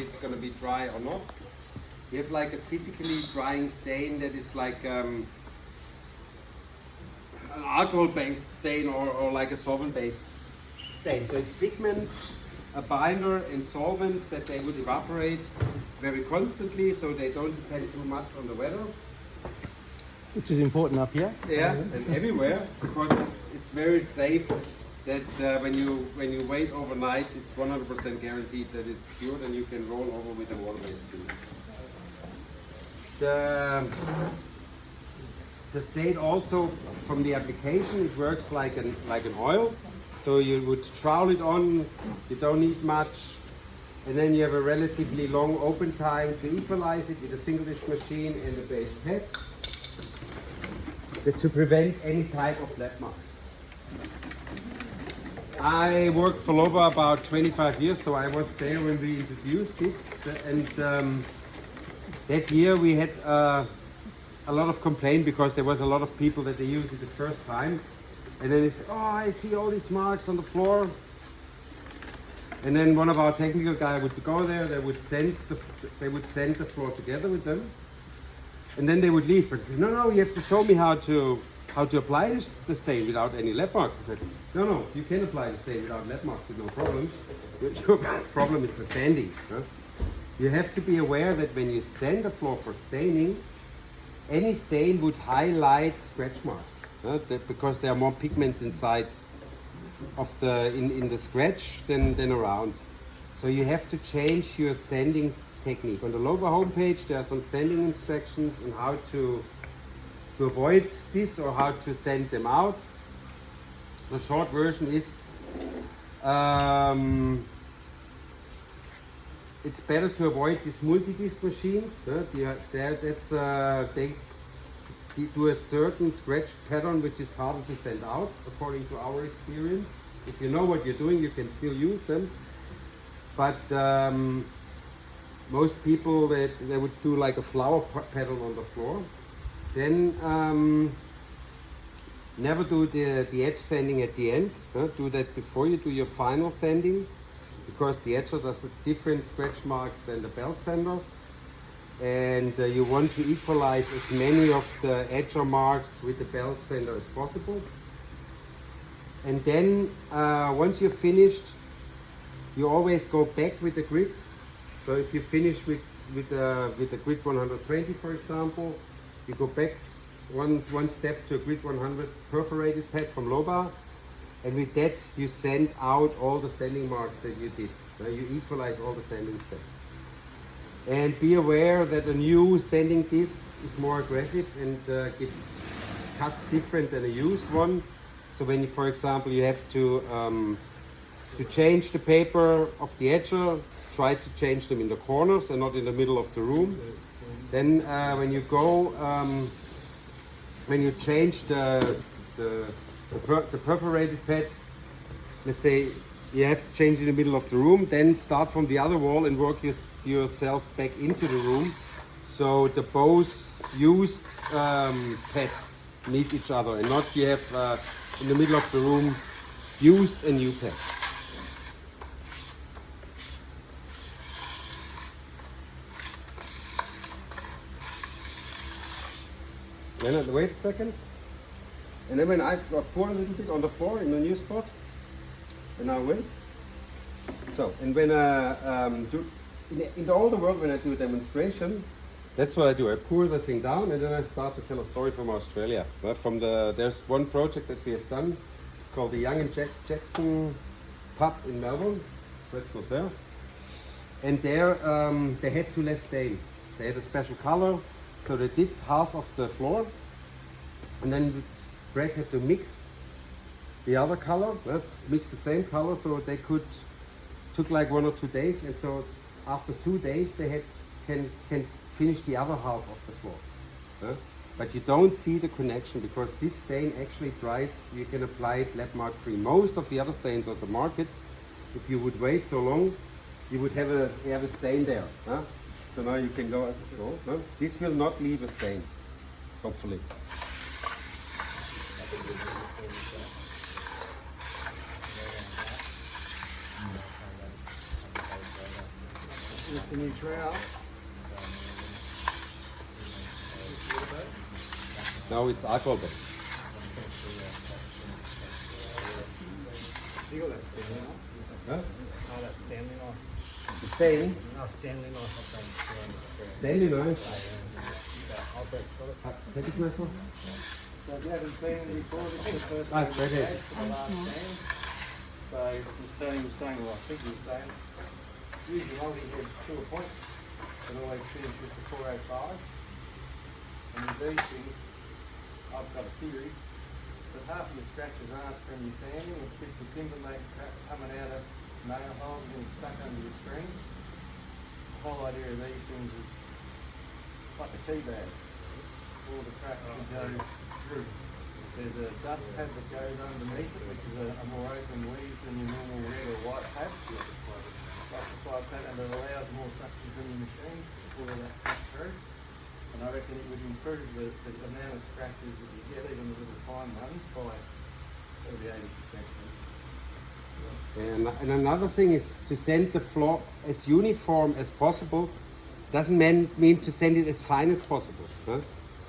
it's going to be dry or not. We have like a physically drying stain that is like an alcohol-based stain or like a solvent-based stain. So it's pigments, a binder and solvents that they would evaporate very constantly, so they don't depend too much on the weather. Which is important up here. Yeah, and everywhere, because it's very safe that when you wait overnight, it's 100% guaranteed that it's cured and you can roll over with the water-based cleaner. The stain also, from the application, it works like an oil. So you would trowel it on, you don't need much, and then you have a relatively long open time to equalize it with a single disc machine and a beige pad to prevent any type of lap marks. I worked for Loba about 25 years, so I was there when we introduced it, and that year we had a lot of complaint because there was a lot of people that they used it the first time, and then they said, "Oh, I see all these marks on the floor." And then one of our technical guys would go there. They would send the floor together with them, and then they would leave. But they said, "No, you have to show me how to apply the stain without any lap marks." I said, "No, you can apply the stain without lap marks with no problem. Your problem is the sanding. Huh? You have to be aware that when you sand the floor for staining, any stain would highlight scratch marks, because there are more pigments inside of in the scratch than around. So you have to change your sanding technique. On the Loba homepage, there are some sanding instructions on how to avoid this or how to sand them out. The short version is it's better to avoid these multi-disc machines. They do a certain scratch pattern which is harder to sand out, according to our experience. If you know what you're doing, you can still use them. But most people, they would do like a flower pattern on the floor. Then never do the edge sanding at the end. Do that before you do your final sanding, because the edger does different scratch marks than the belt sander, and you want to equalize as many of the edger marks with the belt sander as possible. And then once you're finished, you always go back with the grit. So if you finish with the grit 120, for example, you go back one step to a grit 100 perforated pad from Loba, and with that you sand out all the sanding marks that you did. You equalize all the sanding steps. And be aware that a new sanding disc is more aggressive and gives cuts different than a used one. So when you, for example, you have to change the paper of the edger, try to change them in the corners and not in the middle of the room. Then when you go, when you change the perforated pad, let's say you have to change in the middle of the room, then start from the other wall and work yourself back into the room. So the both used pads meet each other, and not you have in the middle of the room used and new pads. Then wait a second. And then when I pour a little bit on the floor in the new spot, and I wait. So, and when in all the world, when I do a demonstration, that's what I do. I pour the thing down and then I start to tell a story from Australia. There's one project that we have done. It's called the Young and Jackson pub in Melbourne. That's not there. And there they had to less stain. They had a special color, so they did half of the floor, and then Greg had to mix the other color, mix the same color, so they took like 1 or 2 days, and so after 2 days they can finish the other half of the floor. But you don't see the connection, because this stain actually dries. You can apply it lap mark free. Most of the other stains on the market, if you would wait so long, you would have a stain there. So now you can go. This will not leave a stain, hopefully. It's a new trowel. No, it's alcohol based. You got that Stanley knife? Huh? Oh, that Stanley knife. The stain. No, Stanley knife. Stanley knife. I'll bet got it. Take it, my phone. So if you haven't seen it before, this is the first Ah, one right we here. had for the last stand. So Mr. Tony was saying, well, I think he was saying, usually only head to a point, but always finish with the 405. And with these things, I've got a theory that half of the scratches aren't from your sanding, it's bits of timber coming out of nail holes and stuck under your screen. The whole idea of these things is like a tea bag. All the cracks will go through. There's a dust pad that goes underneath it, which is a more open weave than your normal red or white pad. Like the fly pad, and it allows more suction from your machine to pull all that crap through. And I reckon it would improve the amount of scratches that you get, even the little fine ones, by probably 80%. And another thing is to send the floor as uniform as possible. Doesn't mean to send it as fine as possible. Huh?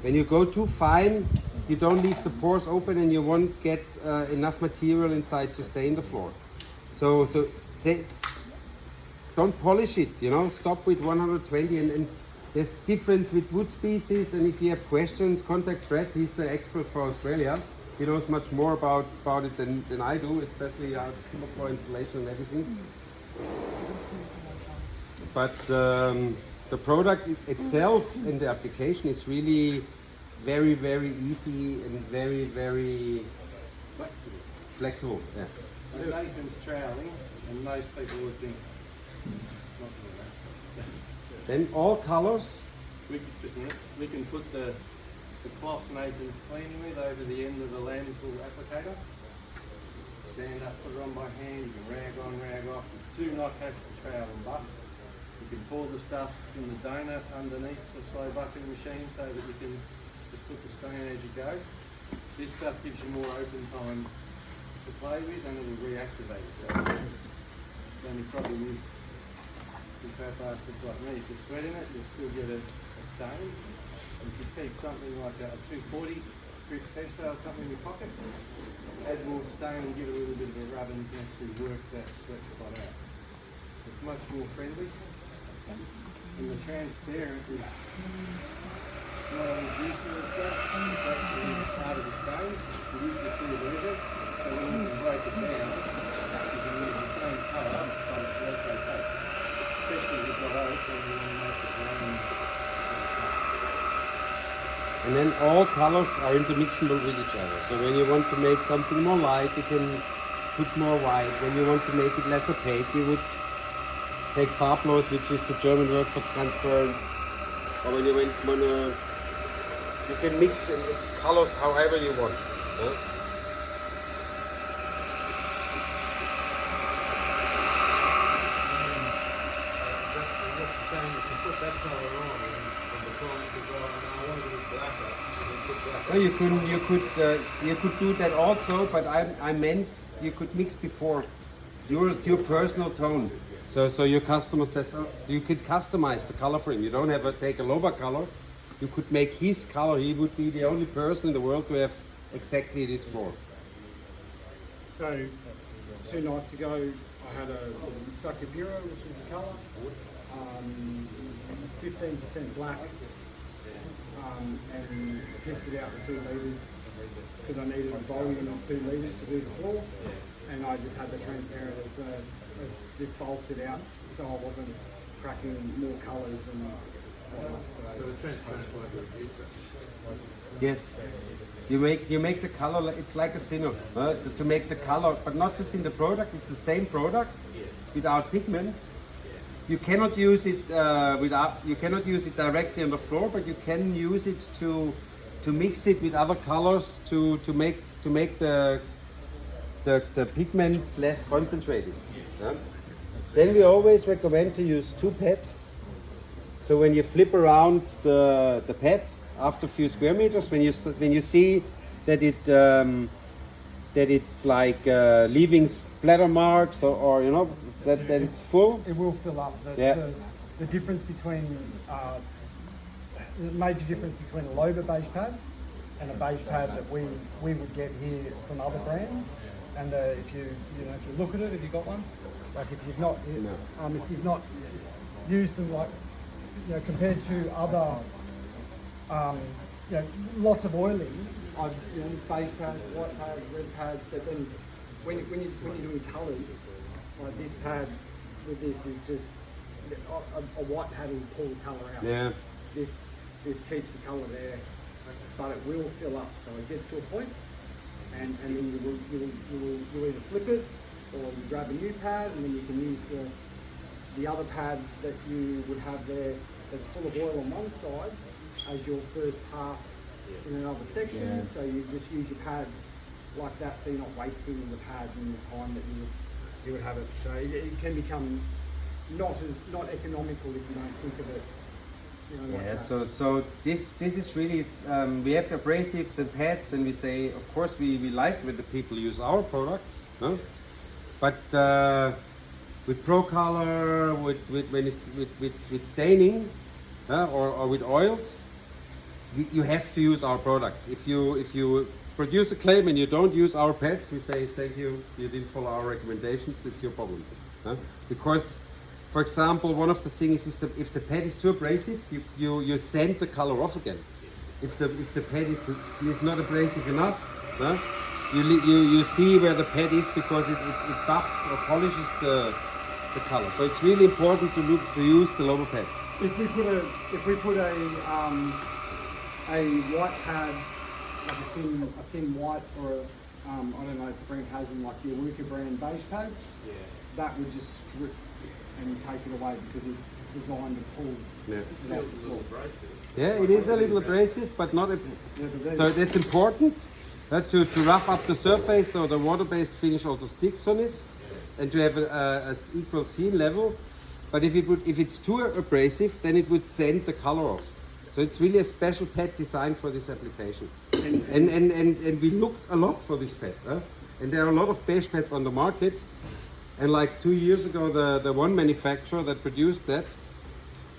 When you go too fine, you don't leave the pores open and you won't get enough material inside to stain the floor. So don't polish it, you know, stop with 120 and there's difference with wood species, and if you have questions, contact Brett, he's the expert for Australia. He knows much more about it than I do, especially silver floor installation and everything. But the product itself and the application is really very, very easy and very, very flexible. Yeah. So Nathan's troweling, and most people would think, not doing that. Then all colors. We can put the cloth Nathan's cleaning with over the end of the Lambswool applicator. Stand up, put it on by hand, you can rag on, rag off. You do not have to trowel and buff. You can pour the stuff in the donut underneath the slow buffing machine so that you can just put the stain as you go. This stuff gives you more open time to play with and it will reactivate itself. The only problem is with fat bastards like me, if you sweat in it, you'll still get a stain. And if you keep something like a 240 grip pesto or something in your pocket, add more stain and give it a little bit of a rub and you can actually work that sweat spot out. It's much more friendly. And the transparent is not only juicy and stuff, it's actually part of the stain. It is the clear version, so when you can break it down, you can use the same colour, but it's less opaque. Especially with the oak when you want to make it rain. And then all colors are intermixable with each other. So when you want to make something more light, you can put more white. When you want to make it less opaque, you would take farblos, which is the German word for transparent. Or when you want to, you can mix colors however you want. Yeah? No, you could do that also, but I meant you could mix before your personal tone. So your customer says you could customize the color for him. You don't have to take a Loba color. You could make his color. He would be the only person in the world to have exactly this floor. So 2 nights ago I had a Sakibura, which is a colour, 15% black, and pissed it out to 2 litres because I needed a volume of 2 litres to do the floor, and I just had the transparent as just bulked it out so I wasn't cracking more colours and So the transparent won't reduce it. Yes. You make the color, it's like a thinner, to make the color, but not just in the product, it's the same product without pigments. You cannot use it you cannot use it directly on the floor, but you can use it to mix it with other colors to make the pigments less concentrated. Yeah? Then we always recommend to use 2 pads. So when you flip around the pad after a few square meters, when you see that it's like leaving splatter marks or you know that it's full. it will fill up. Yeah. the difference between the major difference between a Loba beige pad and a beige pad that we would get here from other brands. And if you look at it, have you got one? Like if you've not if you've not used them, like compared to other lots of oiling, there's beige pads, white pads, red pads, but then when you're doing colours, like this pad with this is just a white pad will pull the colour out. Yeah. This keeps the colour there, but it will fill up. So it gets to a point, and then you'll either flip it or you grab a new pad, and then you can use the other pad that you would have there that's full of oil on one side as your first pass in another section. Yeah. So you just use your pads like that, so you're not wasting the pad and the time that you would have it. So it can become not economical if you don't think of it. Like that. So this is really we have abrasives and pads, and we say of course we like when the people use our products, no? But with Procolor, with staining, or with oils, you have to use our products. If you produce a claim and you don't use our pads, we say thank you, you didn't follow our recommendations, it's your problem. Because, for example, one of the things is if the pad is too abrasive, you sand the color off again. If the pad is not abrasive enough, you see where the pad is because it buffs or polishes the color. So it's really important to use the Loba pads. If we put a white pad, like a thin white, or I don't know if Frank has them, like the Aruka brand beige pads, that would just strip and take it away because it's designed to pull. Yeah. It feels a little abrasive. Yeah, it is a little abrasive, but not. So it's important to rough up the surface so the water-based finish also sticks on it, and to have a equal seam level. But if it's too abrasive, then it would sand the color off. So it's really a special pad designed for this application. And we looked a lot for this pad. And there are a lot of beige pads on the market. And like 2 years ago, the one manufacturer that produced that,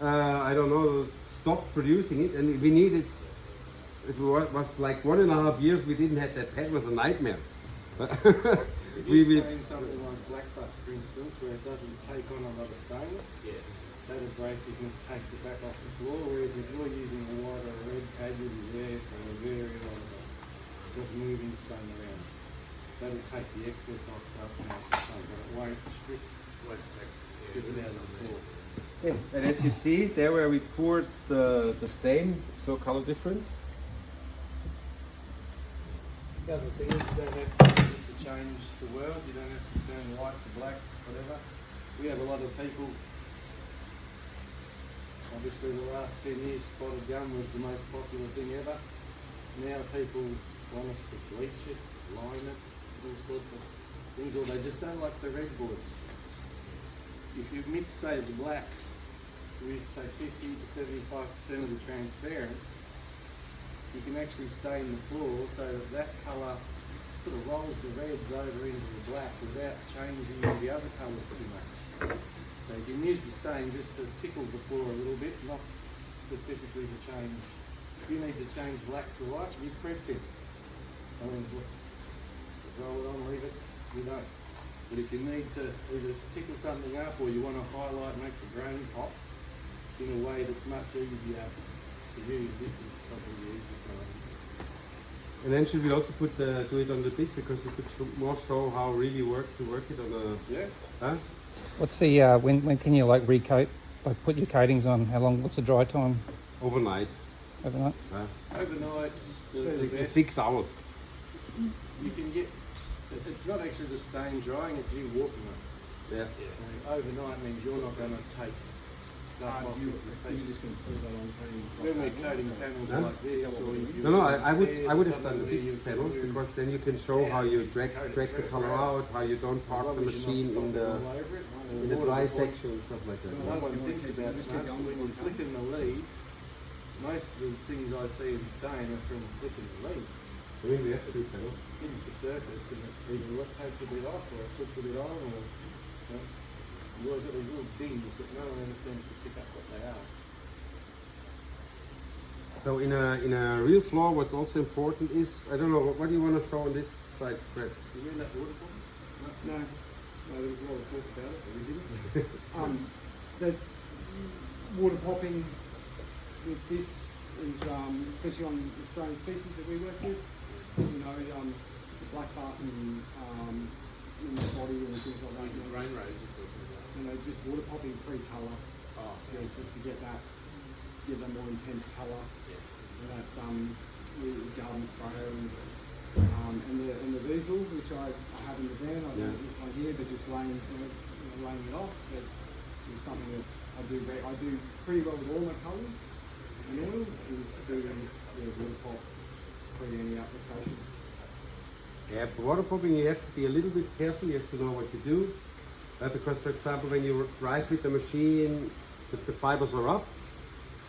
I don't know, stopped producing it, and we needed. It was like 1.5 years we didn't have that pad. It was a nightmare. If you're spraying something like black butt, for instance, where it doesn't take on a lot of stain, that abrasiveness takes it back off the floor, whereas if you're using a white or a red pad, you'll be there for a very long time, just moving stain around. That'll take the excess off up nice and stain, but it won't strip it out of the floor. Yeah. And as you see, there where we poured the stain, so color difference. The other thing is you don't have to use it to change the world, you don't have to turn white to black, whatever. We have a lot of people, obviously the last 10 years spotted gum was the most popular thing ever. Now people want us to bleach it, line it, all sorts of things, or they just don't like the red boards. If you mix, say, the black with, say, 50 to 75% of the transparent, you can actually stain the floor so that colour sort of rolls the reds over into the black without changing the other colours too much. So you can use the stain just to tickle the floor a little bit, not specifically to change. If you need to change black to white, use prep pin. I mean, roll it on, leave it, you don't. But if you need to either tickle something up or you want to highlight, make the grain pop in a way that's much easier to use, this is probably the easiest one. And then should we also do it on the bit, because we could more show how really to work it on a. Yeah. Huh? What's the when can you like recoat, like put your coatings on? How long? What's the dry time? Overnight. Overnight. Overnight, the best. 6 hours. You can get, it's not actually the stain drying, it's you walking it. Yeah. Overnight means you're not going to take stuff off your You're feet. just going to put that on When we're coating panels Huh? like this, or if you No, I would upstairs have done the somewhere you big can panel, move, because then you can show how you drag the color out, how you don't as park long the as you're not machine stomping all over it. in the dry section and stuff like that. No one thinks about it much, but when you're flicking the lead, most of the things I see in stain are from flicking the lead. I mean, we have 2 panels. Hits the surface and it either takes a bit off or it puts a bit on, or Yours got these little dings, but no one ever seems to pick up what they are. So in a real floor, what's also important is, I don't know, what do you want to show on this side, Brett? Did you mean that water problem? No, There was a lot of talk about it, but we didn't. that's water popping with this is especially on Australian species that we work with. You know, the black button in the body and things like that. Rain rays. You know, just water popping pre-colour. Oh, Yeah, just to get that more intense colour. yeah. And that's the garden sprayer and the diesel, which I have in the van. I don't have this one here, but just laying it off. But it's something that I do pretty well with all my colours and oils is to water pop pre any application. Yeah, but water popping, you have to be a little bit careful. You have to know what you do. Because, for example, when you drive with the machine, the fibers are up,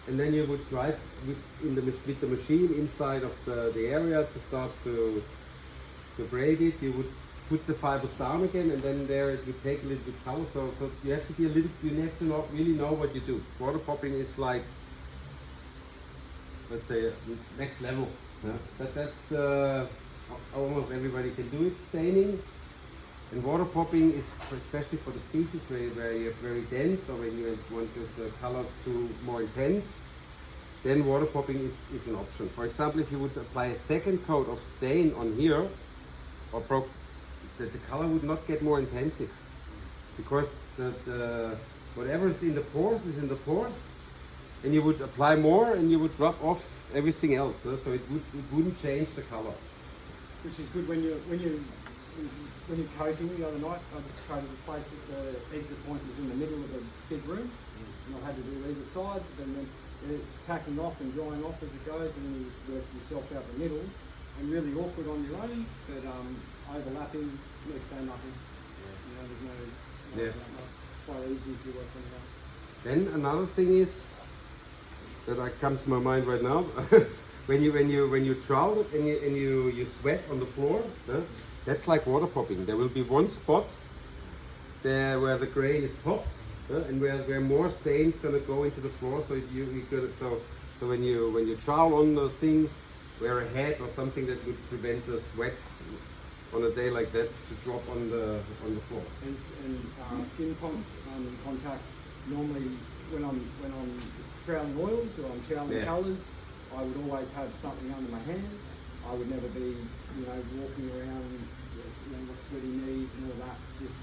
and then you would drive with the machine inside of the area to start to braid it. You would put the fibers down again, and then there it would take a little bit color. So you have to be you have to really know what you do. Water popping is like, let's say, next level. Yeah? That's almost everybody can do it. Staining. And water popping is especially for the species where you have very dense, or when you want the color to more intense, then water popping is an option. For example, if you would apply a second coat of stain on here, the color would not get more intensive, because the whatever is in the pores is in the pores, and you would apply more and you would rub off everything else, so it wouldn't change the color. Which is good when you're coating. The other night I coated this place that the exit point was in the middle of a big room, and I had to do either sides, and then it's tacking off and drying off as it goes, and then you just work yourself out the middle, and really awkward on your own, but overlapping, next day nothing. You know, there's no quite easy if you work on your own. Then another thing is that comes to my mind right now. when you trowel and you sweat on the floor, that's like water popping. There will be one spot there where the grain is popped, and where more stain's gonna go into the floor. So when you trowel on the thing, wear a hat or something that would prevent the sweat on a day like that to drop on the floor. And skin contact. Normally, when I'm troweling oils or I'm troweling colours, I would always have something under my hand. I would never be, walking around with sweaty knees and all that. Just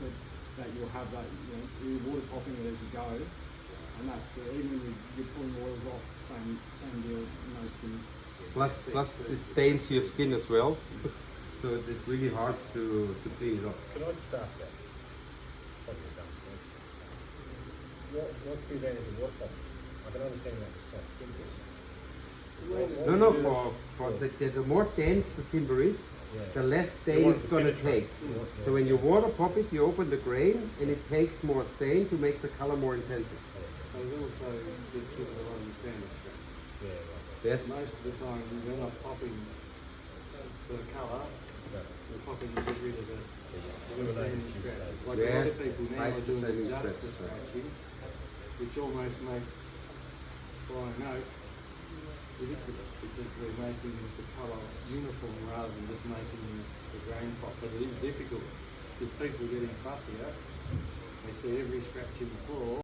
that you'll have that, you're water popping it as you go, and that's even when you're pulling oils off, same deal. No skin. Plus, it stains your skin as well, so it's really hard to clean it off. Can I just ask that? What's the advantage of water popping? I can understand that with soft timber. No, for the more dense the timber is, the less stain it's going to take. So when you water pop it, you open the grain, and it takes more stain to make the color more intensive. There's also gets rid of a lot of the sandwich scratch. Yes. Most of the time, we're not popping for the colour, we're popping to get rid of the sandwich scratches. Like a lot of people now are doing just the scratching, which almost makes flying oak ridiculous, because they're making the colour uniform rather than just making the grain pop. But it is difficult because people are getting fussier. They see every scratch in the floor